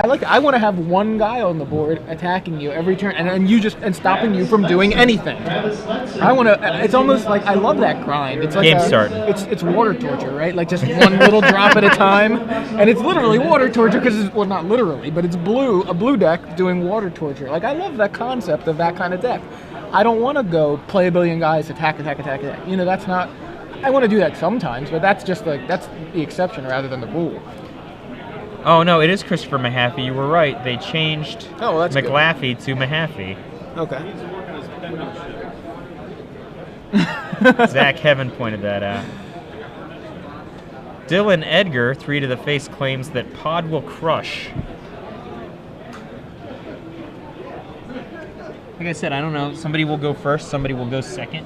I want to have one guy on the board attacking you every turn, and stopping you from doing anything. I want to. It's almost like I love that grind. It's like Game starting. It's water torture, right? Like just one little drop at a time, and it's literally water torture because well, not literally, but it's a blue deck doing water torture. Like I love that concept of that kind of deck. I don't want to go play a billion guys, attack. You know, that's not. I want to do that sometimes, but that's just that's the exception rather than the rule. Oh, no, it is Christopher Mahaffey. You were right. They changed McLaffey to Mahaffey. Okay. Zach Heaven pointed that out. Dylan Edgar, 3 to the face, claims that Pod will crush. Like I said, I don't know. Somebody will go first. Somebody will go second.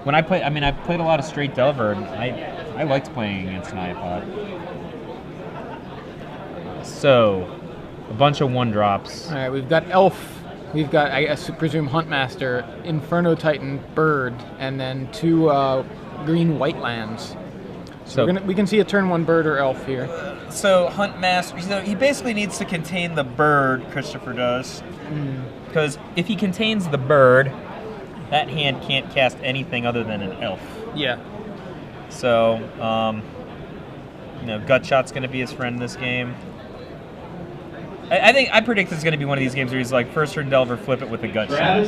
When I play, I played a lot of straight Delver, and I liked playing against an iPod. So, a bunch of 1-drops. All right, we've got Elf. We've got, I presume, Huntmaster, Inferno Titan, Bird, and then 2 green-white lands. So we can see a turn 1 Bird or Elf here. So Huntmaster, he basically needs to contain the Bird, Christopher does. Because if he contains the Bird, that hand can't cast anything other than an Elf. Yeah. So, Gutshot's going to be his friend in this game. I predict this is going to be one of these games where he's like, first turn Delver, flip it with a Gutshot.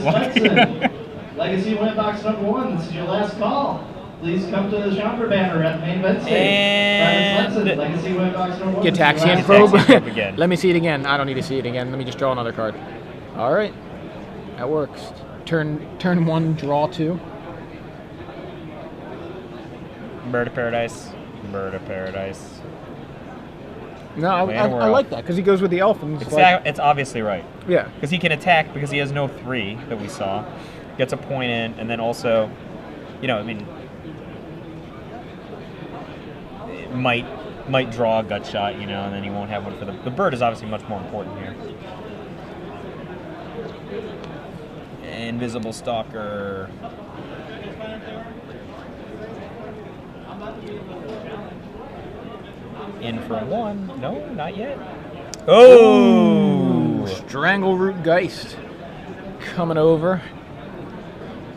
Legacy Win Box number 1, this is your last call. Please come to the Chamber banner at the main event stage. And Legacy Win Box number 1. Gitaxian Probe again. Let me see it again. I don't need to see it again. Let me just draw another card. All right. That works. Turn 1, draw 2. Bird of Paradise. Bird of Paradise. No, I like that because he goes with the Elf. And it's obviously right. Yeah. Because he can attack because he has no 3 that we saw. Gets a point in, and then also, might draw a Gutshot, and then he won't have one for the Bird is obviously much more important here. Invisible Stalker. In for 1. No, not yet. Oh! Strangleroot Geist coming over,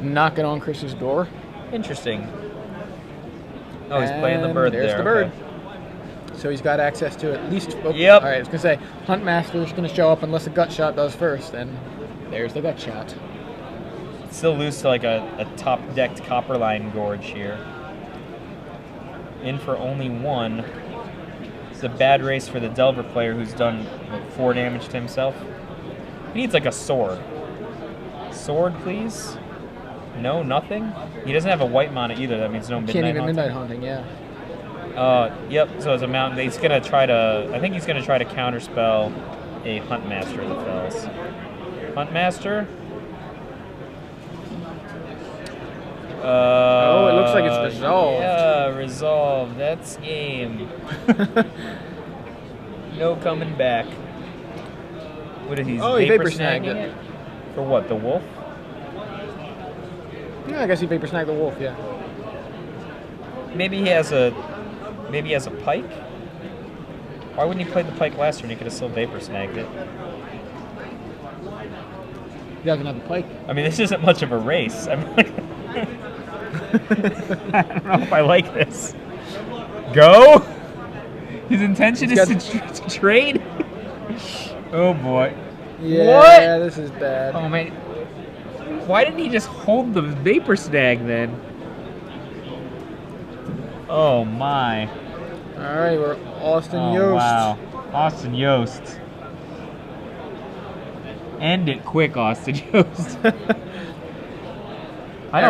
knocking on Chris's door. Interesting. Oh, he's playing the Bird there. There's the Bird. Okay. So he's got access to at least... Yep. All right, I was going to say, Huntmaster's going to show up unless the Gutshot does first, and there's the Gutshot. Still lose to like a top-decked Copperline Gorge here. In for only 1. It's a bad race for the Delver player who's done 4 damage to himself. He needs like a sword. Sword, please? No, nothing? He doesn't have a white mana either. That means no Midnight Can't even Hunting. Midnight Hunting, yeah. Yep, so as a mountain, he's going to try to... I think he's going to try to counterspell a Huntmaster of the Fells. Huntmaster? Oh, it looks like it's resolved. Yeah, resolved. That's game. No coming back. What is he? Oh, he Vapor Snagged it. For what, the wolf? Yeah, I guess he Vapor Snagged the wolf, yeah. Maybe he has a pike? Why wouldn't he play the pike last turn? He could have still Vapor Snagged it. He doesn't have a pike. I mean, this isn't much of a race. I mean, I don't know if I like this. Go? His intention is to trade? Oh, boy. Yeah, what? This is bad. Oh, man. Why didn't he just hold the Vapor Snag then? Oh, my. All right, we're Austin Yost. Wow. Austin Yost. End it quick, Austin Yost. I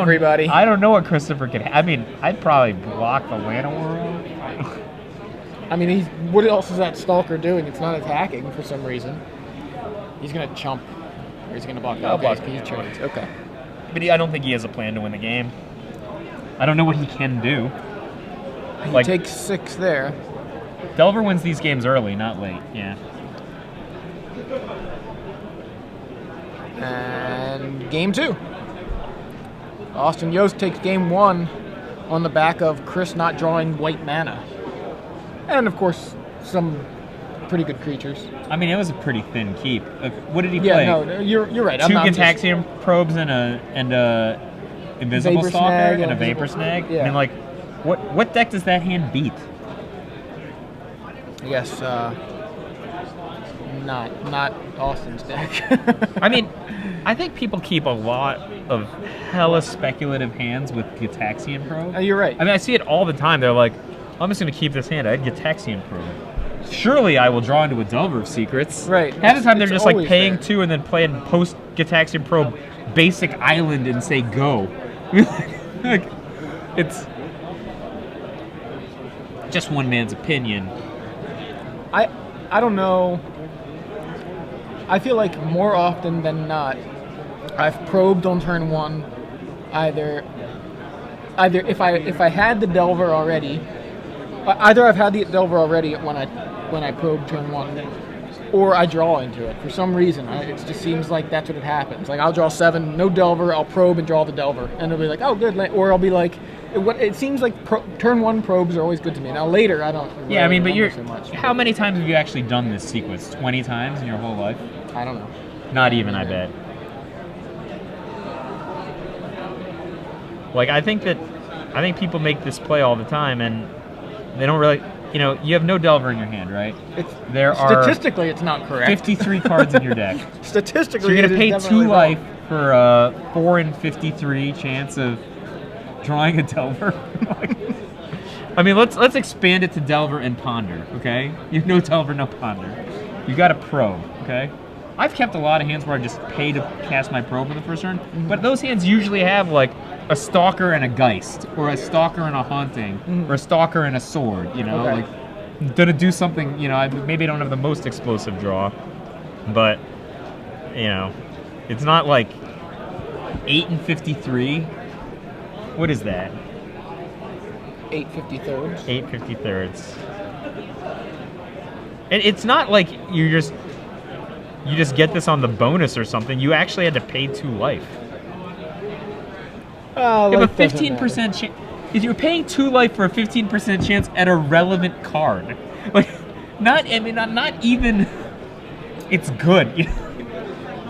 don't know what Christopher can... I mean, I'd probably block the Llanowar. I mean, what else is that Stalker doing? It's not attacking for some reason. He's going to chump. Or he's going to block that. Okay, he trades. Okay. But I don't think he has a plan to win the game. I don't know what he can do. He takes 6 there. Delver wins these games early, not late. Yeah. And game 2. Austin Yost takes game 1 on the back of Chris not drawing white mana. And, of course, some pretty good creatures. I mean, it was a pretty thin keep. What did he Yeah, play? no, you're right. 2 Gitaxian probes and a Invisible Vapor Stalker Snag and a and Vapor Invisible- Snag. yeah. I mean, like, what deck does that hand beat? Yes, not Austin's deck. I mean, I think people keep a lot of hella speculative hands with Gitaxian probe. You're right. I mean, I see it all the time. They're like, I'm just going to keep this hand. I had Gitaxian probe. Surely I will draw into a Delver of Secrets. Right. Half the time they're It's just like always paying there. 2 and then playing post Gitaxian probe basic island and say go. Like, it's just one man's opinion. I don't know. I feel like more often than not, I've probed on turn 1. Either if I had the Delver already, either I've had the Delver already when I probe turn 1, or I draw into it for some reason. It just seems like that's what it happens. Like I'll draw 7, no Delver, I'll probe and draw the Delver, and it'll be like, oh good, or I'll be like, it seems like turn 1 probes are always good to me. Now later I don't. Really Yeah, I mean, but remember so much. how many times have you actually done this sequence? 20 times in your whole life? I don't know. Not even, I bet. Like, I think people make this play all the time, and they don't really, you have no Delver in your hand, right? Statistically, it's not correct. 53 cards in your deck. Statistically, So you're it going to is pay definitely 2 wrong. life for a 4 in 53 chance of drawing a Delver. I mean, let's expand it to Delver and Ponder, okay? You have no Delver, no Ponder. You got a Probe, okay? I've kept a lot of hands where I just pay to cast my Probe in the first turn, but those hands usually have, like, a Stalker and a Geist, or a Stalker and a Haunting, or a Stalker and a Sword, Okay. like, gonna do something, maybe I don't have the most explosive draw, but, it's not like 8 and 53. What is that? 8/53. 8/53. And it's not like you just get this on the bonus or something. You actually had to pay 2 life. You have a 15% chance. If you're paying 2 life for a 15% chance at a relevant card, like, not even. It's good.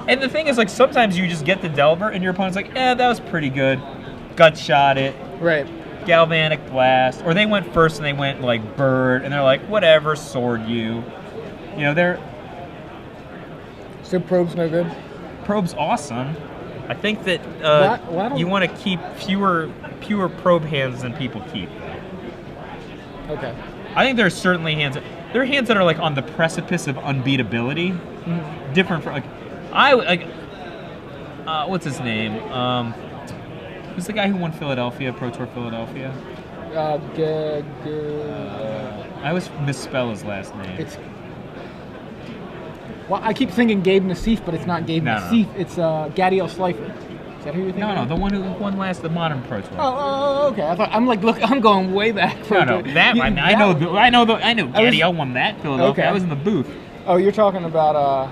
And the thing is, like, sometimes you just get the Delver, and your opponent's like, that was pretty good. Gut shot it. Right. Galvanic Blast. Or they went first and they went, like, Bird, and they're like, whatever, sword you. They're. So probe's no good. Probe's awesome. I think that Why don't- you want to keep fewer probe hands than people keep. Okay. I think there are certainly hands. There are hands that are like on the precipice of unbeatability. Different from what's his name? Who's the guy who won Philadelphia, Pro Tour Philadelphia? I always misspell his last name. Well, I keep thinking Gabe Nassif, but it's not Gabe No, no. Nassif. It's Gadiel Slifer. Is that who you're thinking? No, of? the one who won the modern Pro Tour. Oh, okay. I'm going way back. No, that one. I know Gadiel won that Philadelphia. Okay. I was in the booth. Oh, you're talking about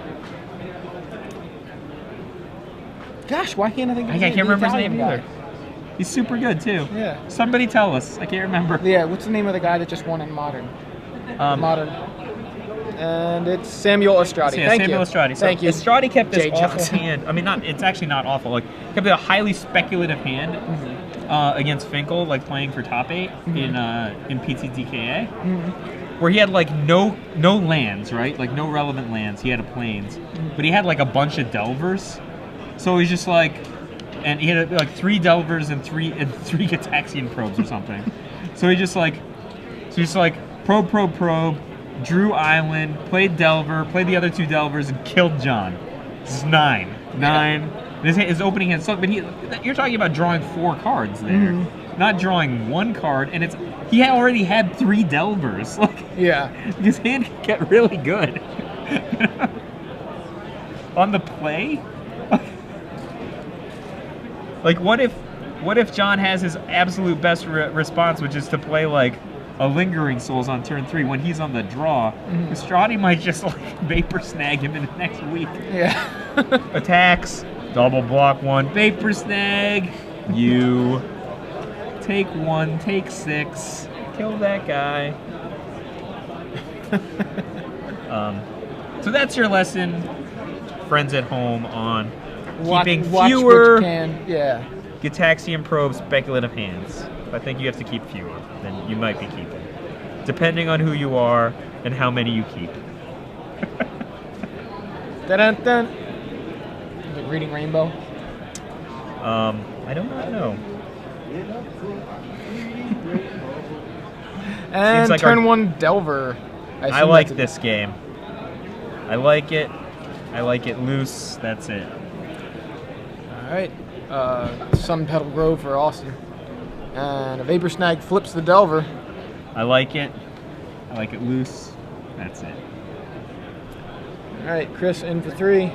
Gosh, why can't I think of I his name? can't remember his Italian name guy. either. He's super good too. Yeah. Somebody tell us. I can't remember. Yeah, what's the name of the guy that just won in Modern? Modern. And it's Samuel Estradi. Yeah, Thank Samuel you. Estradi. So Thank you. Estradi kept this Jay awful Johnson. hand. I mean, it's actually not awful. Like, kept a highly speculative hand against Finkel, like playing for top 8 in PTDKA, where he had like no lands, right? Like no relevant lands. He had a plains, but he had like a bunch of Delvers. So he's just like, and he had like 3 Delvers and three Gitaxian probes or something. So he just like, probe. Drew Island, played Delver, played the other 2 Delvers, and killed John. This is 9. His opening hand sucked, but you're talking about drawing 4 cards there, not drawing 1 card, and he already had 3 Delvers. Like, Yeah. his hand can get really good. On the play? Like, what if John has his absolute best response, which is to play like a Lingering Souls on turn 3 when he's on the draw? Estradi might just like Vapor Snag him in the next week. Yeah. Attacks, double block 1, Vapor Snag. You take 1, take 6, kill that guy. So that's your lesson, friends at home, on keeping watch fewer what you can. Yeah. Gitaxian Probe speculative hands. I think you have to keep fewer than you might be keeping, depending on who you are and how many you keep. Dun-dun-dun. Is it Reading Rainbow? I don't know. And like turn our- 1 Delver. I assume like that's this game. I like it. I like it loose. That's it. All right. Sun Petal Grove for Austin. And a Vapor Snag flips the Delver. I like it. I like it loose. That's it. All right, Chris in for 3.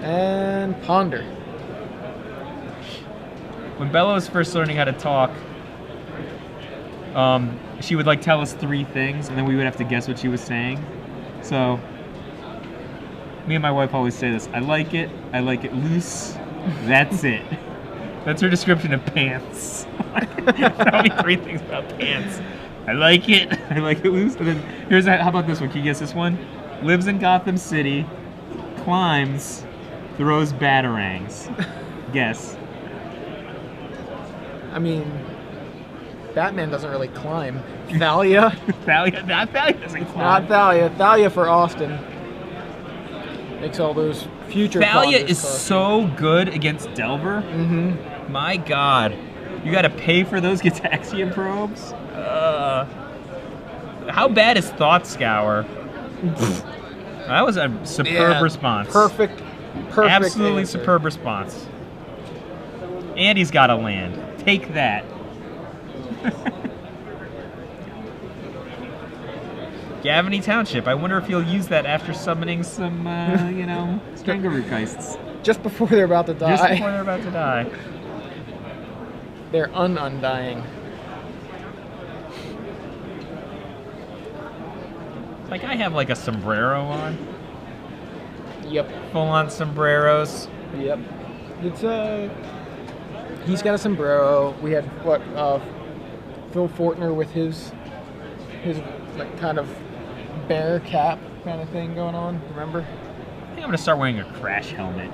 And Ponder. When Bella was first learning how to talk, she would like tell us 3 things, and then we would have to guess what she was saying. So, me and my wife always say this: I like it loose. That's it. That's her description of pants. Tell me 3 things about pants. I like it loose. And then how about this one? Can you guess this one? Lives in Gotham City, climbs, throws batarangs. Guess. I mean, Batman doesn't really climb. Thalia? Thalia doesn't climb. Not Thalia. Thalia for Austin. Makes all those future Thalia Ponders is cost. so good against Delver. Mm-hmm. My God. You got to pay for those Gitaxian probes? How bad is Thought Scour? That was a superb response. Perfect Absolutely answer. superb response. And he's got to land. Take that. Gavany Township. I wonder if he'll use that after summoning some, Strangerootkeists. Just before they're about to die. Just before they're about to die. They're undying. Like, I have like a sombrero on. Yep. Full-on sombreros. Yep. It's he's got a sombrero. We had Phil Fortner with his like kind of bear cap kind of thing going on. Remember? I think I'm gonna start wearing a crash helmet.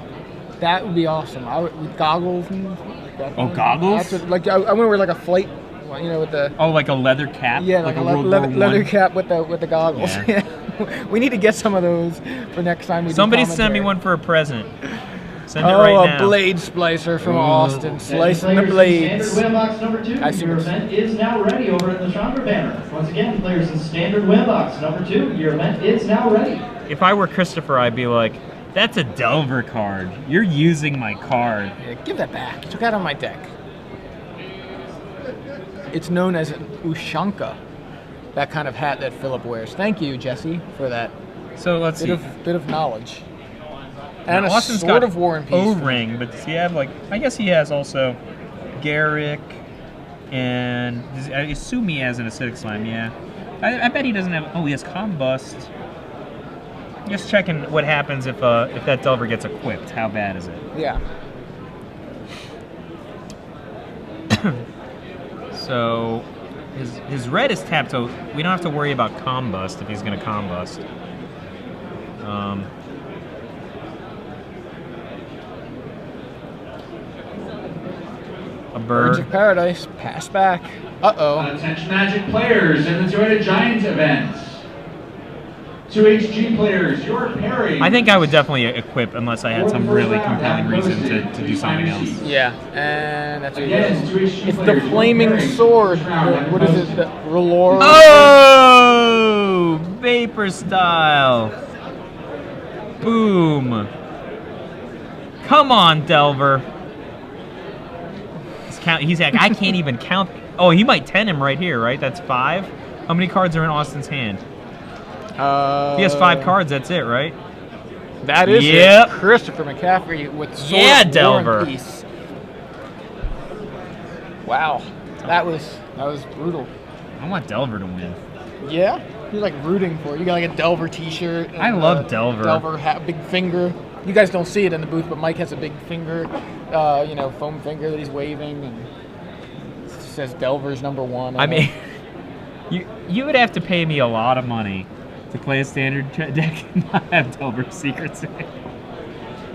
That would be awesome. With goggles and like that. Oh, goggles? I want to wear like a flight, with the. Oh, like a leather cap? Yeah, like a World leather War I? cap with the goggles. Yeah. We need to get some of those for next time we do Somebody send me commentary. one for a present. Send it right now. A blade splicer from Austin, Attention slicing the players in blades. Standard Win Box number 2. I see Your what's- event is now ready over in the Chandra banner. Once again, players in Standard Win Box number 2. Your event is now ready. If I were Christopher, I'd be like, that's a Delver card. You're using my card. Yeah, give that back. You took that on my deck. It's known as an Ushanka, that kind of hat that Philip wears. Thank you, Jesse, for that So let's see. bit of knowledge. Now, And a Austin's Sword got of War and Peace. O-ring, but does he have I guess he has also Garrick, and I assume he has an Acidic Slime, yeah. I bet he doesn't have, he has Combust. Just checking what happens if that Delver gets equipped. How bad is it? Yeah. So his red is tapped, so we don't have to worry about Combust if he's going to Combust. A Birds bird. of Paradise, pass back. Uh-oh. Attention Magic players in the Two-Headed Giant event. 2HG players, your pairing. I think I would definitely equip unless I had some really compelling reason to do something else. Yeah, and that's what it Again, is. 2HG It's the players, your Flaming pairing. Sword. Round What is it? The Relore? Oh! Vapor style. Boom. Come on, Delver. He's like, I can't even count. Oh, he might 10 him right here, right? That's 5. How many cards are in Austin's hand? He has 5 cards. That's it, right? That is Yep. it. Christopher McCaffrey with Sword Yeah, of War Delver. and Peace. Wow, that was brutal. I want Delver to win. Yeah, you're like rooting for it. You got like a Delver T-shirt. And I love Delver. Delver hat, big finger. You guys don't see it in the booth, but Mike has a big finger, foam finger that he's waving, and says Delver's #1. I mean, you would have to pay me a lot of money to play a standard deck and not have Delver's Secrets in it.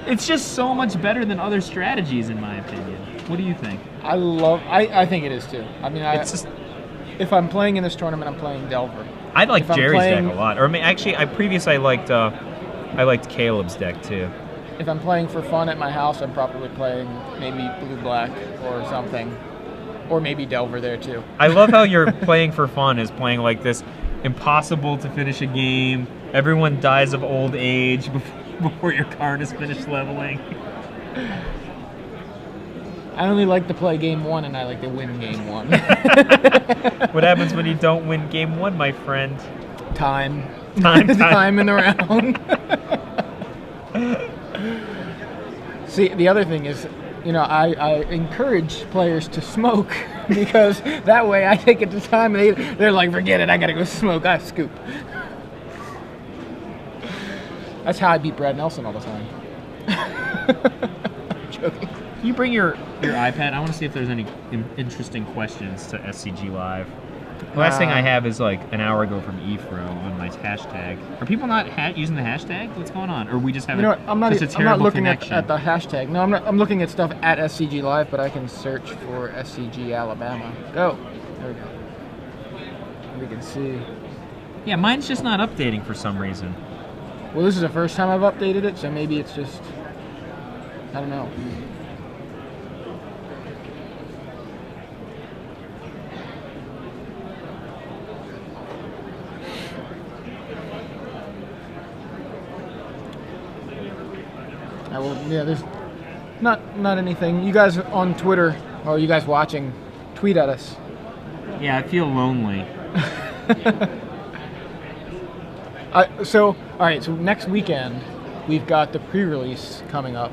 It's just so much better than other strategies, in my opinion. What do you think? I think it is too. I mean, It's just, if I'm playing in this tournament, I'm playing Delver. I like if I'm Jerry's playing- deck a lot. Or I mean, actually, I liked Caleb's deck too. If I'm playing for fun at my house, I'm probably playing maybe blue-black or something. Or maybe Delver there too. I love how you're playing for fun is playing like this impossible to finish a game. Everyone dies of old age before your card is finished leveling. I only like to play game 1 and I like to win game 1. What happens when you don't win game 1, my friend? Time. Time. In the round. See, the other thing is, you know, I encourage players to smoke because that way I take it to time and they're like, forget it, I gotta go smoke, I scoop. That's how I beat Brad Nelson all the time. I'm joking. Can you bring your iPad? I want to see if there's any interesting questions to SCG Live. The last thing I have is like an hour ago from Efro on my hashtag. Are people not using the hashtag? What's going on? Or we just have You know what? I'm not looking connection? at the hashtag. No, I'm looking at stuff at SCG Live, but I can search for SCG Alabama. Go. There we go. We can see. Yeah, mine's just not updating for some reason. Well, this is the first time I've updated it, so maybe it's just, I don't know. Yeah, there's not anything. You guys on Twitter, or you guys watching, tweet at us. Yeah, I feel lonely. So next weekend, we've got the pre-release coming up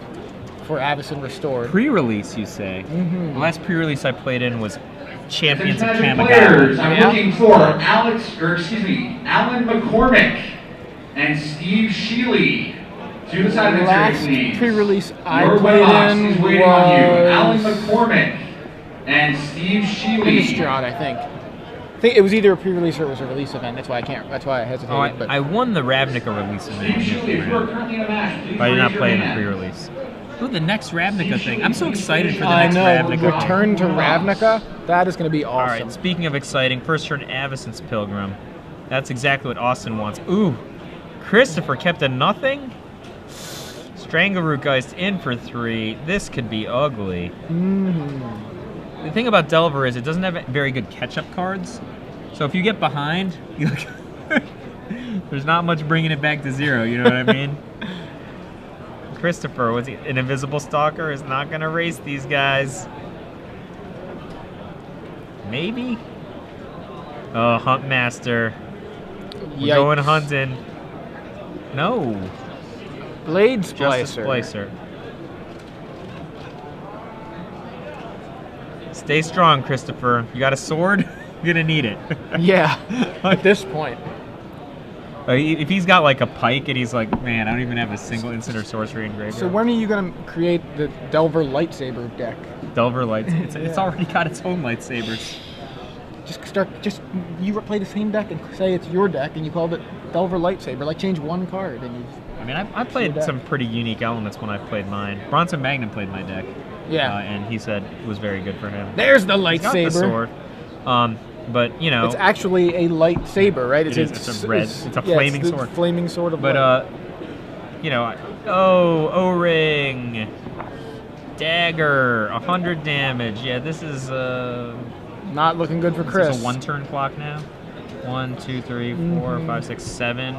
for Avacyn Restored. Pre-release, you say? Mm-hmm. The last pre-release I played in was Champions of Attention players, Kamigawa. I'm looking for Alan McCormick and Steve Sheely. To the side of the last table, please. pre-release I Your played box in is waiting on you. Alan was McCormick and Steve Sheely. Innistrad, I think. I think it was either a pre-release or it was a release event. That's why I hesitated. Oh, but I won the Ravnica release Steve event. Sheely, if you are currently in a match, please But I did raise not your play in the hand. pre-release. Ooh, the next Ravnica thing. I'm so excited for the I next know. Ravnica. Return to Ravnica. That is going to be awesome. All right, speaking of exciting, first turn Avacyn's Pilgrim. That's exactly what Austin wants. Ooh, Christopher kept a nothing? Strangleroot in for 3. This could be ugly. Mm-hmm. The thing about Delver is it doesn't have very good catch-up cards. So if you get behind, there's not much bringing it back to 0, you know what I mean? Christopher, was he an invisible stalker? Is not going to race these guys. Maybe? Oh, Huntmaster. We're going hunting. No. Blade Justice Splicer. Splicer. Stay strong, Christopher. You got a sword? You're gonna need it. Yeah, at this point. If he's got like a pike and he's like, man, I don't even have a single instant or sorcery in graveyard. So when are you going to create the Delver lightsaber deck? Delver lights. It's already got its own lightsabers. You play the same deck and say it's your deck and you called it Delver lightsaber. Like change one card and you. I mean, I played some pretty unique elements when I played mine. Bronson Magnum played my deck. Yeah. And he said it was very good for him. There's the He's got lightsaber. the sword. But you know, it's actually a lightsaber, right? It's a red. It's a flaming it's the sword. Flaming sword of But light. you know, O-ring, dagger, 100 damage. Yeah, this is not looking good for Chris. This is a 1-turn clock now. 1, 2, 3, 4, 5, 6, 7.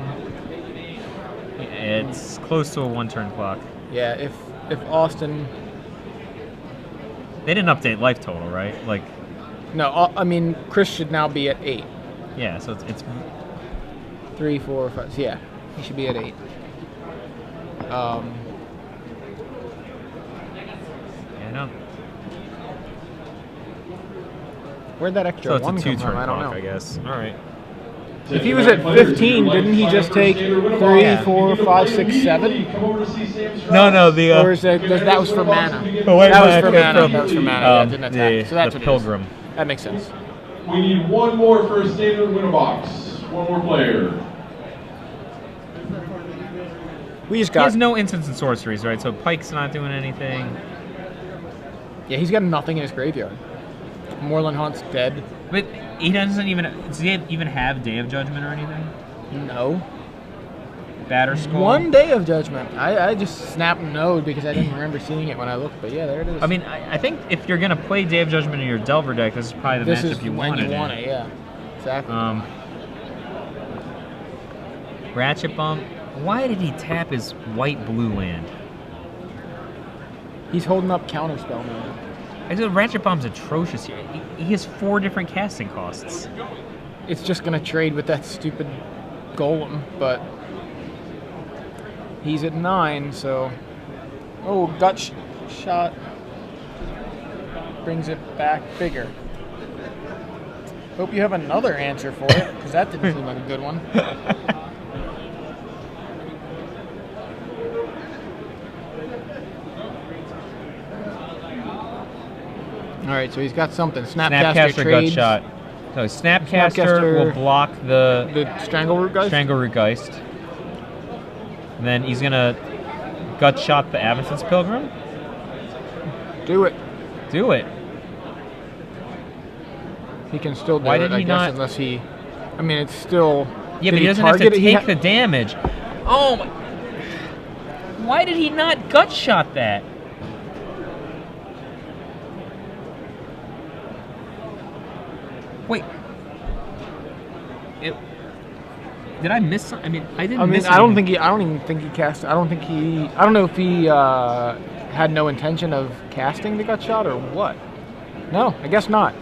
It's close to a 1-turn clock. Yeah, if Austin. They didn't update life total, right? Like. No, I mean Chris should now be at 8. Yeah, so it's 3, 4, 5. Yeah, he should be at 8. Yeah, no. Where'd that extra So it's one a come 2-turn from? I don't clock, know. I guess. All right. If he was at 15, didn't he just take 3, 4, 5, 6, 7? No, the Or is that was for mana? Oh, wait, that was mana for came mana. from, That was for mana. Yeah, it didn't attack. So that's the what Pilgrim. That makes sense. We need one more first standard winner box. One more player. We just He got. has no instants and sorceries, right? So Pike's not doing anything. Yeah, he's got nothing in his graveyard. Moorland Haunt's dead. But he doesn't even. Does he even have Day of Judgment or anything? No. Batter Skull? One Day of Judgment. I just snapped no because I didn't remember seeing it when I looked, but yeah, there it is. I mean, I think if you're going to play Day of Judgment in your Delver deck, this is probably the this matchup is you when wanted. you want it, yeah. Exactly. Ratchet Bump. Why did he tap his white-blue land? He's holding up Counterspell now. I said Ratchet Bomb's atrocious here. He has 4 different casting costs. It's just gonna trade with that stupid Golem, but he's at 9, so gut shot brings it back bigger. Hope you have another answer for it, because that didn't seem like a good one. All right, so he's got something. Snapcaster trades. Gut Shot. So Snapcaster will block the Strangleroot Geist. Strangleroot Geist. And then he's gonna Gut Shot the Abacus Pilgrim. Do it. Do it. He can still do Why it, did he I guess, not? unless he... I mean, it's still... Yeah, did but he doesn't have to target it? take the damage. Oh my... Why did he not Gut Shot that? Wait. Did I miss something? I mean, I didn't miss I don't anything. even think he cast... I don't know if he had no intention of casting the Gut Shot or what. No, I guess not.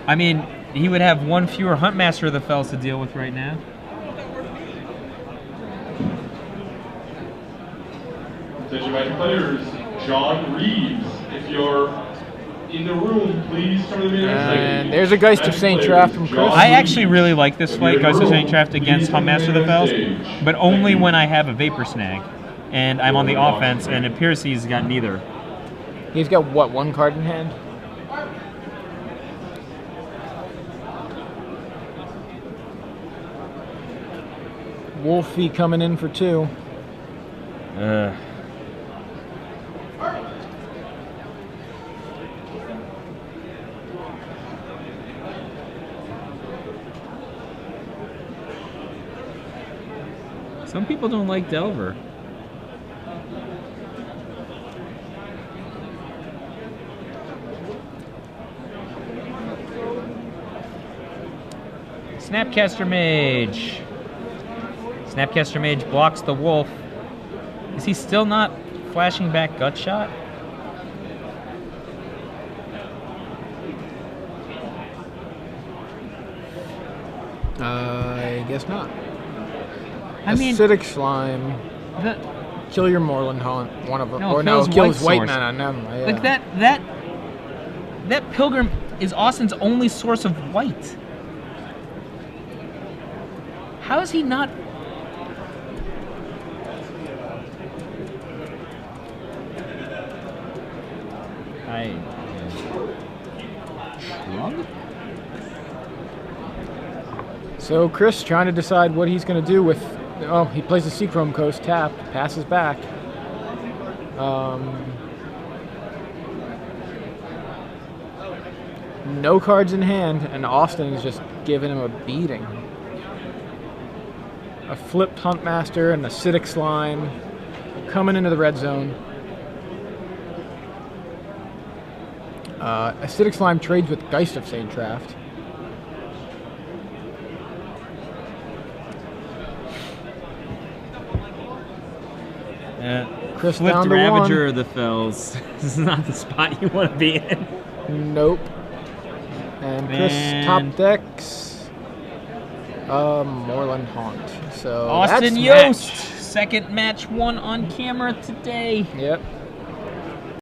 I mean, he would have 1 fewer Huntmaster of the Fells to deal with right now. Attention match players, John Reeves. If you're in the room, please come to the main And there's a Geist of St. Traft from Chris. I actually really like this fight, Geist of St. Traft against Huntmaster of the Fells, but only when I have a Vapor Snag. And I'm on the offense, and it appears he's got neither. He's got, what, 1 card in hand? Wolfie coming in for 2. Some people don't like Delver. Snapcaster Mage. Snapcaster Mage blocks the wolf. Is he still not flashing back Gut Shot? I guess not. I mean, Acidic Slime. the, Kill your Moorland Haunt, one of them. No, Or it no, kills kills white white source. mana. Never mind, yeah. like that Pilgrim is Austin's only source of white. How is he not? Shrug? So Chris trying to decide what he's going to do with... Oh, he plays the Seachrome Coast tapped, passes back. No cards in hand, and Austin is just giving him a beating. A flipped Huntmaster and Acidic Slime coming into the red zone. Acidic Slime trades with Geist of St. Traft. Chris Flipped down to Ravager 1. of the Fells. This is not the spot you want to be in. Nope. And Chris Man. top decks Moorland Haunt. So Austin that's Yost, match. second match won on camera today. Yep.